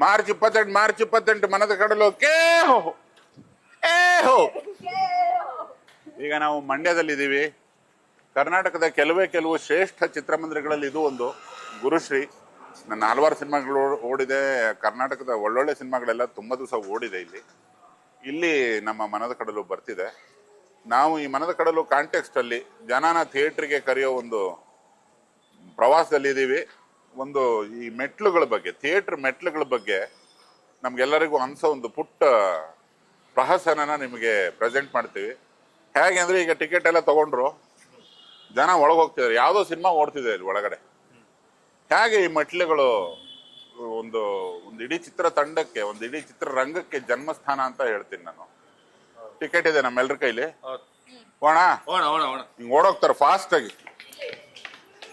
March 28 ಮನದ ಕಡಲು ಈಗ ನಾವು ಮಂಡ್ಯದಲ್ಲಿದ್ದೀವಿ. ಕರ್ನಾಟಕದ ಕೆಲವು ಶ್ರೇಷ್ಠ ಚಿತ್ರಮಂದಿರಗಳಲ್ಲಿ ಇದು ಒಂದು. ಗುರುಶ್ರೀ. ನನ್ನ ಹಲವಾರು ಸಿನಿಮಾಗಳು ಓಡಿದೆ. ಕರ್ನಾಟಕದ ಒಳ್ಳೊಳ್ಳೆ ಸಿನಿಮಾಗಳೆಲ್ಲ ತುಂಬಾ ದಿವಸ ಓಡಿದೆ. ಇಲ್ಲಿ ನಮ್ಮ ಮನದ ಕಡಲು ಬರ್ತಿದೆ. ನಾವು ಈ ಮನದ ಕಡಲು ಕಾಂಟೆಕ್ಸ್ಟ್ ಅಲ್ಲಿ ಜನನ ಥಿಯೇಟರ್ಗೆ ಕರೆಯೋ ಒಂದು ಪ್ರವಾಸದಲ್ಲಿ ಇದ್ದೀವಿ. ಒಂದು ಈ ಮೆಟ್ಲುಗಳ ಬಗ್ಗೆ, ಥಿಯೇಟರ್ ಮೆಟ್ಲುಗಳ ಬಗ್ಗೆ ನಮ್ಗೆಲ್ಲರಿಗೂ ಅನ್ಸೋ ಒಂದು ಪುಟ್ಟ ಪ್ರಹಸನನ ನಿಮಗೆ ಪ್ರೆಸೆಂಟ್ ಮಾಡ್ತೀವಿ. ಹೇಗೆ ಅಂದ್ರೆ, ಈಗ ಟಿಕೆಟ್ ಎಲ್ಲ ತಗೊಂಡ್ರು, ಜನ ಒಳಗೆ ಹೋಗ್ತಿದ್ದಾರೆ, ಯಾವುದೋ ಸಿನಿಮಾ ಓಡ್ತಿದೆ ಇಲ್ಲಿ ಒಳಗಡೆ. ಹೇಗೆ ಈ ಮೆಟ್ಲುಗಳು ಒಂದು ಇಡೀ ಚಿತ್ರತಂಡಕ್ಕೆ, ಒಂದು ಇಡೀ ಚಿತ್ರರಂಗಕ್ಕೆ ಜನ್ಮಸ್ಥಾನ ಅಂತ ಹೇಳ್ತೀನಿ ನಾನು. ಟಿಕೆಟ್ ಇದೆ ನಮ್ಮೆಲ್ಲರ ಕೈಲಿ. ಹೋಣ ಹಿಂಗ್ ಓಡೋಗ್ತಾರೆ ಫಾಸ್ಟ್ ಆಗಿ.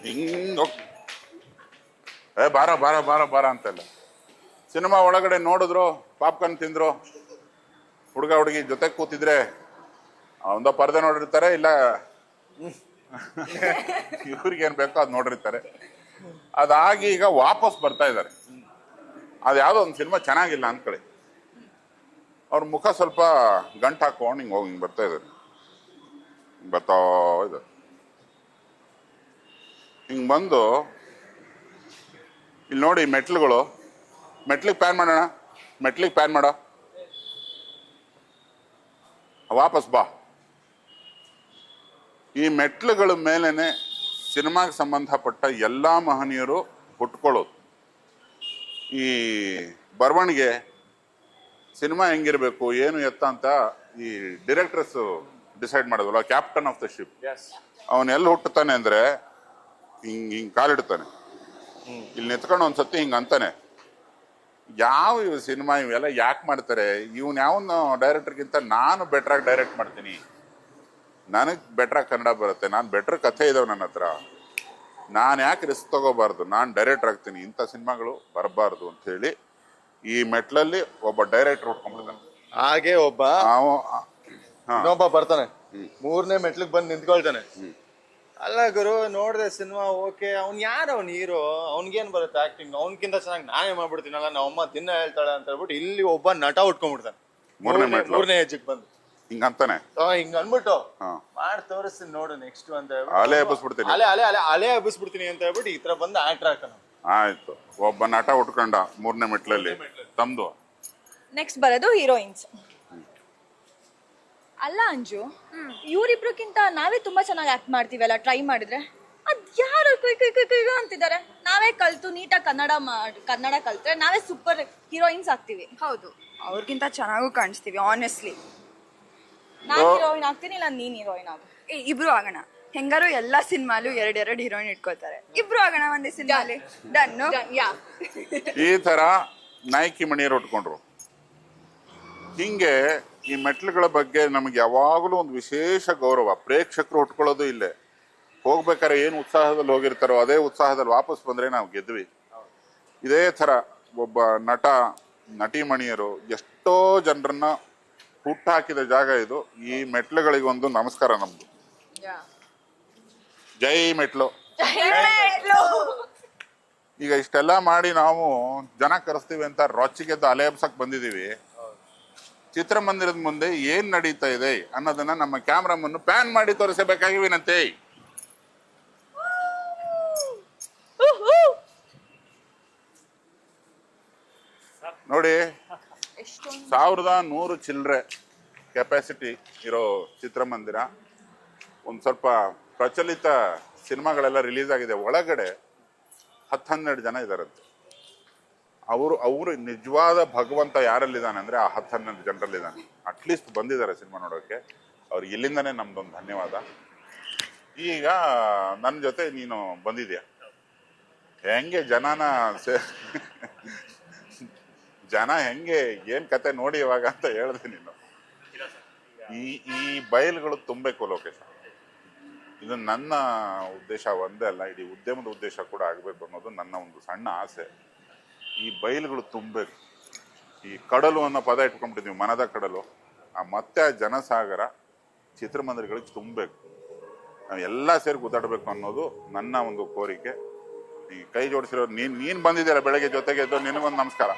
ಹಿಂಗ್ ಬಾರ ಬಾರ ಬಾರ ಬಾರ ಅಂತೆಲ್ಲ. ಸಿನಿಮಾ ಒಳಗಡೆ ನೋಡಿದ್ರು, ಪಾಪ್ಕಾರ್ನ್ ತಿಂದ್ರು, ಹುಡುಗ ಹುಡುಗಿ ಜೊತೆ ಕೂತಿದ್ರೆ ಒಂದೋ ಪರದೆ ನೋಡಿರ್ತಾರೆ, ಇಲ್ಲ ಇವ್ರಿಗೆ ಏನ್ ಬೇಕೋ ಅದ್ ನೋಡಿರ್ತಾರೆ. ಅದಾಗಿ ಈಗ ವಾಪಸ್ ಬರ್ತಾ ಇದ್ದಾರೆ. ಅದು ಯಾವ್ದೋ ಒಂದು ಸಿನಿಮಾ ಚೆನ್ನಾಗಿಲ್ಲ ಅಂದ್ಕೊಳ್ಳಿ, ಅವ್ರ ಮುಖ ಸ್ವಲ್ಪ ಗಂಟು ಹಾಕೊಂಡು ಹಿಂಗ್ ಬರ್ತಾ ಇದ್ದಾರೆ. ಹಿಂಗ್ ಬಂದು ಇಲ್ಲಿ ನೋಡಿ ಮೆಟ್ಲುಗಳು. ಮೆಟ್ಲಿಗೆ ಪ್ಯಾನ್ ಮಾಡೋಣ, ಮೆಟ್ಲಿಗೆ ಪ್ಯಾನ್ ಮಾಡೋ, ವಾಪಸ್ ಬಾ. ಈ ಮೆಟ್ಲುಗಳ ಮೇಲೇನೆ ಸಿನಿಮಾಗೆ ಸಂಬಂಧಪಟ್ಟ ಎಲ್ಲಾ ಮಹನೀಯರು ಹುಟ್ಕೊಳ್ಳೋದು. ಈ ಬರವಣಿಗೆ, ಸಿನಿಮಾ ಹೆಂಗಿರ್ಬೇಕು, ಏನು ಎತ್ತ ಅಂತ ಈ ಡೈರೆಕ್ಟರ್ಸ್ ಡಿಸೈಡ್ ಮಾಡೋದಲ್ಲ. ಕ್ಯಾಪ್ಟನ್ ಆಫ್ ದ ಶಿಪ್ ಅವನ್ ಎಲ್ಲಿ ಹುಟ್ಟುತ್ತಾನೆ ಅಂದ್ರೆ ಹಿಂಗ್ ಕಾಲಿಡ್ತಾನೆ, ಇಲ್ಲಿ ನಿಂತ್ಕೊಂಡು ಒಂದ್ಸತಿ ಹಿಂಗ ಅಂತಾನೆ, ಯಾವ ಇವ್ ಸಿನಿಮಾ ಇವೆಲ್ಲ ಯಾಕೆ ಮಾಡ್ತಾರೆ, ಇವನ್ ಯಾವನ್ ಡೈರೆಕ್ಟರ್ಗಿಂತ ನಾನು ಬೆಟ್ರಾಗಿ ಡೈರೆಕ್ಟ್ ಮಾಡ್ತೀನಿ, ನನಗ್ ಬೆಟ್ರಾಗಿ ಕನ್ನಡ ಬರುತ್ತೆ, ನಾನು ಬೆಟ್ರ್ ಕಥೆ ಇದಾವೆ ನನ್ನ ಹತ್ರ, ನಾನು ಯಾಕೆ ರಿಸ್ಕ್ ತಗೋಬಾರ್ದು, ನಾನು ಡೈರೆಕ್ಟರ್ ಆಗ್ತೀನಿ, ಇಂಥ ಸಿನಿಮಾಗಳು ಬರಬಾರ್ದು ಅಂತ ಹೇಳಿ ಈ ಮೆಟ್ಲಲ್ಲಿ ಒಬ್ಬ ಡೈರೆಕ್ಟರ್ ಹುಡ್ಕೊಂಡ್ಬಿಡ್ತಾನೆ. ಹಾಗೆ ಇನ್ನೊಬ್ಬ ಬರ್ತಾನೆ, 3ನೇ ಮೆಟ್ಲಿಗೆ ಬಂದು ನಿಂತ್ಕೊಳ್ತಾನೆ. ಅಲ್ಲ ಗುರು, ನೋಡ್ದೆ ಸಿನಿಮಾ ಓಕೆ, ಅವ್ನ್ ಯಾರು, ಅವ್ನ್ ಹೀರೋ, ಅವ್ನ್ಗೇನ್ ಬರುತ್ತೆ ಆಕ್ಟಿಂಗ್, ಅವ್ನ್ಕಿಂತ ಚೆನ್ನಾಗಿ ನಾನೇ ಮಾಡ್ಬಿಡ್ತೀನಲ್ಲ, ನಮ್ಮಮ್ಮ ದಿನ ಹೇಳ್ತಾಳೆ ಅಂತ ಹೇಳ್ಬಿಟ್ಟು ಇಲ್ಲಿ ಒಬ್ಬ ನಟ ಉಟ್ಕೊಂಡ್ಬಿಡ್ತಾನೆ 3ನೇ ಹೆಜ್ಜೆಗೆ ಬಂದು ಹಿಂಗಂತಾನೆ. ಹಿಂಗ ಅನ್ಬಿಟ್ಟು ಮಾಡಿ ತೋರಿಸ್ತೀನಿ ನೋಡು ನೆಕ್ಸ್ಟ್ ಅಂತ ಅಲೆ ಹಬ್ಬಿಸ್ಬಿಡ್ತೀನಿ, ಅಲೆ ಹಬ್ಬಿಸ್ಬಿಡ್ತೀನಿ ಅಂತ ಹೇಳ್ಬಿಟ್ಟು ಈ ತರ ಬಂದು ಆಕ್ಟರ್ ಹಾಕೋಣ. ಆಯ್ತು, ಒಬ್ಬ ನಟ ಉಟ್ಕೊಂಡ 3ನೇ ಮೆಟ್ಲಲ್ಲಿ ತಮ್ದು. ನೆಕ್ಸ್ಟ್ ಬರೋದು ಹೀರೋಯಿನ್ಸ್. ಅಲ್ಲ ಅಂಜು, ಇವ್ರಿಬ್ರಿಗಿಂತ ನಾವೇ ತುಂಬಾ ಚೆನ್ನಾಗಿ ಆಕ್ಟ್ ಮಾಡ್ತೀವಲ್ಲ, ಟ್ರೈ ಮಾಡಿದ್ರೆ ಅದ್ ಯಾರು ಅಂತಿದ್ದಾರೆ. ನಾವೇ ಕಲ್ತು ನೀಟಾಗಿ ಕನ್ನಡ ಕಲ್ತ್ರೆ ನಾವೇ ಸೂಪರ್ ಹೀರೋಯಿನ್ಸ್ ಆಗ್ತೀವಿ. ಹೌದು, ಅವ್ರಿಗಿಂತ ಚೆನ್ನಾಗೂ ಕಾಣಿಸ್ತೀವಿ ಆನೆಸ್ಟ್ಲಿ. ನಾನ್ ಹೀರೋಯಿನ್ ಆಗ್ತೀನಿ, ಇಲ್ಲ ನೀನ್ ಹೀರೋಯಿನ್ ಆಗ. ಇಬ್ರು ಆಗೋಣ. ಹೆಂಗಾರು ಎಲ್ಲಾ ಸಿನಿಮಾಲು 2 ಹೀರೋಯಿನ್ ಇಟ್ಕೋತಾರೆ, ಇಬ್ರು ಆಗೋಣ ಒಂದೇ ಸಿನಿಮಾಲಿ. ಡನ್. ಈ ತರ ನಾಯಕಿ ಮಣಿಯರು ಉಟ್ಕೊಂಡ್ರು. ಹಿಂಗೆ ಈ ಮೆಟ್ಲುಗಳ ಬಗ್ಗೆ ನಮ್ಗೆ ಯಾವಾಗಲೂ ಒಂದು ವಿಶೇಷ ಗೌರವ. ಪ್ರೇಕ್ಷಕರು ಉಟ್ಕೊಳ್ಳೋದು ಇಲ್ಲೇ. ಹೋಗ್ಬೇಕಾದ್ರೆ ಏನು ಉತ್ಸಾಹದಲ್ಲಿ ಹೋಗಿರ್ತಾರೋ ಅದೇ ಉತ್ಸಾಹದಲ್ಲಿ ವಾಪಸ್ ಬಂದ್ರೆ ನಾವು ಗೆದ್ವಿ. ಇದೇ ತರ ಒಬ್ಬ ನಟ, ನಟಿ ಮಣಿಯರು ಎಷ್ಟೋ ಜನರನ್ನ ಹುಟ್ಟಾಕಿದ ಜಾಗ ಇದು. ಈ ಮೆಟ್ಲುಗಳಿಗೊಂದು ನಮಸ್ಕಾರ ನಮ್ದು. ಜೈ ಮೆಟ್ಲು. ಈಗ ಇಷ್ಟೆಲ್ಲ ಮಾಡಿ ನಾವು ಜನ ಕರೆಸ್ತೀವಿ ಅಂತ ರೊಚ್ಚಿಗೆದ್ದು ಅಲೆ ಹಬ್ಸಕ್ ಬಂದಿದೀವಿ. ಚಿತ್ರಮಂದಿರದ ಮುಂದೆ ಏನ್ ನಡೀತಾ ಇದೆ ಅನ್ನೋದನ್ನ ನಮ್ಮ ಕ್ಯಾಮ್ರಾಮನ್ ಪ್ಯಾನ್ ಮಾಡಿ ತೋರಿಸಬೇಕಾಗಿ ವಿನಂತಿ. ನೋಡಿ, 1100 ಚಿಲ್ಲರೆ ಕೆಪಾಸಿಟಿ ಇರೋ ಚಿತ್ರಮಂದಿರ. ಒಂದ್ ಸ್ವಲ್ಪ ಪ್ರಚಲಿತ ಸಿನಿಮಾಗಳೆಲ್ಲ ರಿಲೀಸ್ ಆಗಿದೆ. ಒಳಗಡೆ 10-12 ಜನ ಇದಾರಂತೆ. ಅವರು ನಿಜವಾದ ಭಗವಂತ ಯಾರಲ್ಲಿದ್ದಾನೆ ಅಂದ್ರೆ ಆ 10-12 ಜನರಲ್ಲಿದ್ದಾನೆ. ಅಟ್ಲೀಸ್ಟ್ ಬಂದಿದ್ದಾರೆ ಸಿನಿಮಾ ನೋಡೋಕೆ. ಅವ್ರಿಗೆ ಇಲ್ಲಿಂದಾನೇ ನಮ್ದೊಂದು ಧನ್ಯವಾದ. ಈಗ ನನ್ನ ಜೊತೆ ನೀನು ಬಂದಿದ್ಯಾ, ಹೆಂಗೆ ಜನ ಹೆಂಗೆ ಏನ್ ಕತೆ ನೋಡಿ ಇವಾಗ ಅಂತ ಹೇಳಿದೆ ನೀನು. ಈ ಬಯಲುಗಳು ತುಂಬಬೇಕು ಲೋಕೇಶ್. ಇದು ನನ್ನ ಉದ್ದೇಶ ಒಂದೇ ಅಲ್ಲ, ಇಡೀ ಉದ್ಯಮದ ಉದ್ದೇಶ ಕೂಡ ಆಗ್ಬೇಕು ಅನ್ನೋದು ನನ್ನ ಒಂದು ಸಣ್ಣ ಆಸೆ. ಈ ಬಯಲುಗಳು ತುಂಬಬೇಕು. ಈ ಕಡಲು ಅನ್ನೋ ಪದ ಇಟ್ಕೊಂಡ್ಬಿಟ್ಟಿದ್ವಿ, ಮನದ ಕಡಲು. ಮತ್ತೆ ಆ ಜನಸಾಗರ ಚಿತ್ರಮಂದಿರಗಳಿಗೆ ತುಂಬಬೇಕು. ನಾವು ಎಲ್ಲ ಸೇರಿ ಗುದ್ದಾಡಬೇಕು ಅನ್ನೋದು ನನ್ನ ಒಂದು ಕೋರಿಕೆ. ಈ ಕೈ ಜೋಡಿಸಿರೋ ನೀನ್ ಬಂದಿದ್ದೀರ ಬೆಳಗ್ಗೆ ಜೊತೆಗೆ ಎದ್ದು, ನಿನಗೊಂದು ನಮಸ್ಕಾರ.